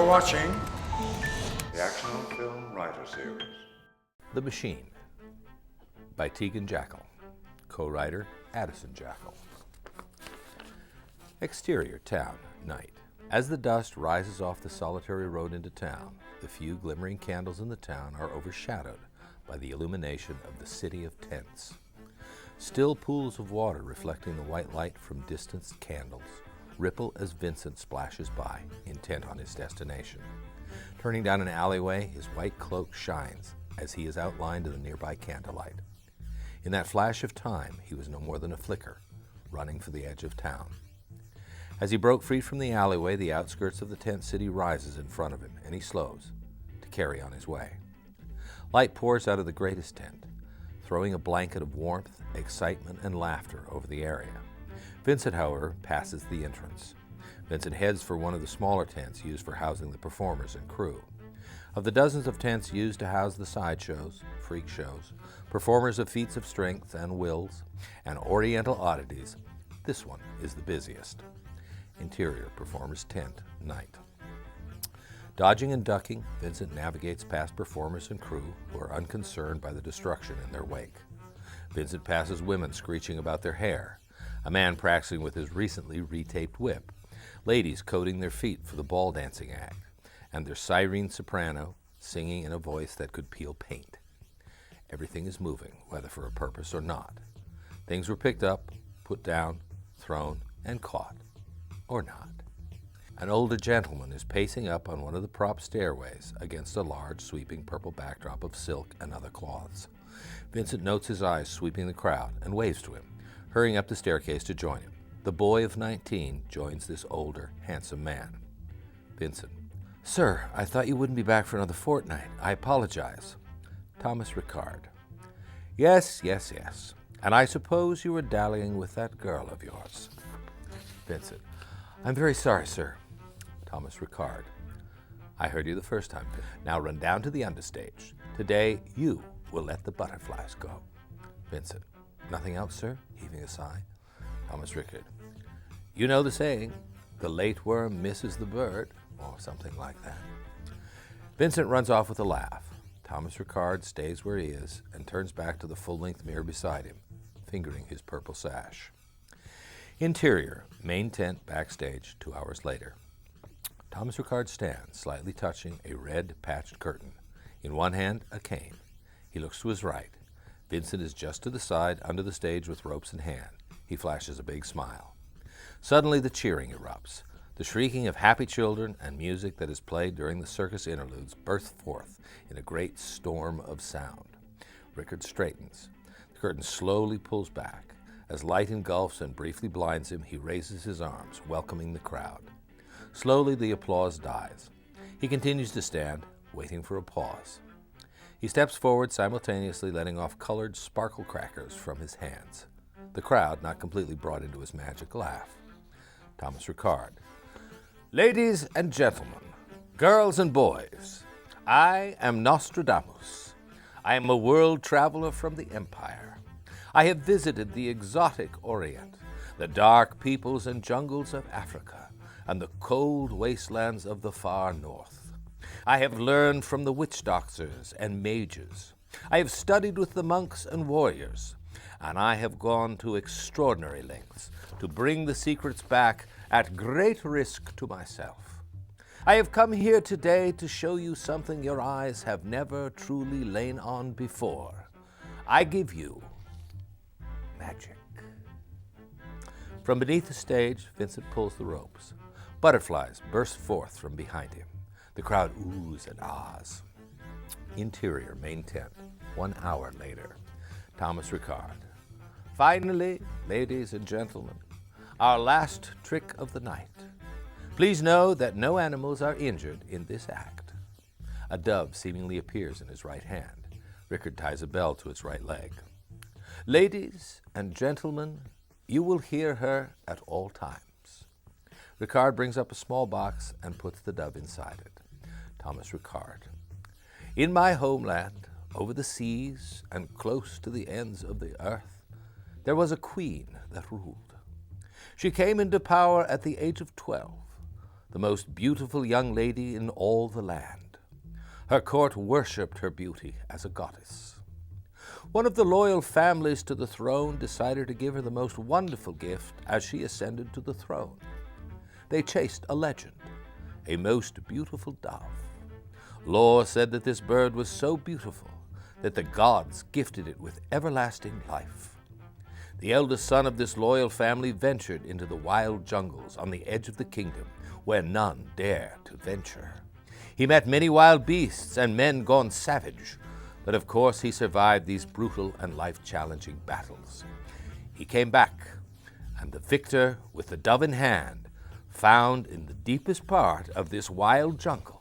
You're watching the Action Film Writer Series. The Machine by Teagan Jackel, co-writer Addison Jackel. Exterior, town, night. As the dust rises off the solitary road into town, the few glimmering candles in the town are overshadowed by the illumination of the city of tents. Still pools of water reflecting the white light from distant candles ripple as Vincent splashes by, intent on his destination. Turning down an alleyway, his white cloak shines as he is outlined in the nearby candlelight. In that flash of time, he was no more than a flicker, running for the edge of town. As he broke free from the alleyway, the outskirts of the tent city rises in front of him, and he slows to carry on his way. Light pours out of the greatest tent, throwing a blanket of warmth, excitement, and laughter over the area. Vincent, however, passes the entrance. Vincent heads for one of the smaller tents used for housing the performers and crew. Of the dozens of tents used to house the sideshows, freak shows, performers of feats of strength and wills, and oriental oddities, this one is the busiest. Interior, performers' tent, night. Dodging and ducking, Vincent navigates past performers and crew who are unconcerned by the destruction in their wake. Vincent passes women screeching about their hair, a man practicing with his recently retaped whip, ladies coating their feet for the ball dancing act, and their siren soprano singing in a voice that could peel paint. Everything is moving, whether for a purpose or not. Things were picked up, put down, thrown, and caught, or not. An older gentleman is pacing up on one of the prop stairways against a large, sweeping purple backdrop of silk and other cloths. Vincent notes his eyes sweeping the crowd and waves to him, hurrying up the staircase to join him. The boy of 19 joins this older, handsome man. Vincent: "Sir, I thought you wouldn't be back for another fortnight. I apologize." Thomas Ricard: Yes. And I suppose you were dallying with that girl of yours." Vincent: "I'm very sorry, sir." Thomas Ricard: "I heard you the first time. Now run down to the understage. Today you will let the butterflies go." Vincent: "Nothing else, sir?" heaving a sigh. Thomas Ricard: "You know the saying, the late worm misses the bird," or something like that. Vincent runs off with a laugh. Thomas Ricard stays where he is and turns back to the full-length mirror beside him, fingering his purple sash. Interior, main tent, backstage, 2 hours later. Thomas Ricard stands, slightly touching a red patched curtain. In one hand, a cane. He looks to his right. Vincent is just to the side, under the stage with ropes in hand. He flashes a big smile. Suddenly the cheering erupts. The shrieking of happy children and music that is played during the circus interludes bursts forth in a great storm of sound. Ricard straightens. The curtain slowly pulls back. As light engulfs and briefly blinds him, he raises his arms, welcoming the crowd. Slowly the applause dies. He continues to stand, waiting for a pause. He steps forward, simultaneously letting off colored sparkle crackers from his hands. The crowd not completely brought into his magic laugh. Thomas Ricard: "Ladies and gentlemen, girls and boys, I am Nostradamus. I am a world traveler from the Empire. I have visited the exotic Orient, the dark peoples and jungles of Africa, and the cold wastelands of the far north. I have learned from the witch doctors and mages. I have studied with the monks and warriors, and I have gone to extraordinary lengths to bring the secrets back at great risk to myself. I have come here today to show you something your eyes have never truly lain on before. I give you magic." From beneath the stage, Vincent pulls the ropes. Butterflies burst forth from behind him. The crowd oohs and ahs. Interior, main tent, 1 hour later. Thomas Ricard: "Finally, ladies and gentlemen, our last trick of the night. Please know that no animals are injured in this act." A dove seemingly appears in his right hand. Ricard ties a bell to its right leg. "Ladies and gentlemen, you will hear her at all times." Ricard brings up a small box and puts the dove inside it. Thomas Ricard: "In my homeland, over the seas and close to the ends of the earth, there was a queen that ruled. She came into power at the age of 12. the most beautiful young lady in all the land. Her court worshipped her beauty as a goddess. One of the loyal families to the throne decided to give her the most wonderful gift as she ascended to the throne. They chased a legend, a most beautiful dove. Lore said that this bird was so beautiful that the gods gifted it with everlasting life. The eldest son of this loyal family ventured into the wild jungles on the edge of the kingdom where none dare to venture. He met many wild beasts and men gone savage, but of course he survived these brutal and life-challenging battles. He came back, and the victor, with the dove in hand, found in the deepest part of this wild jungle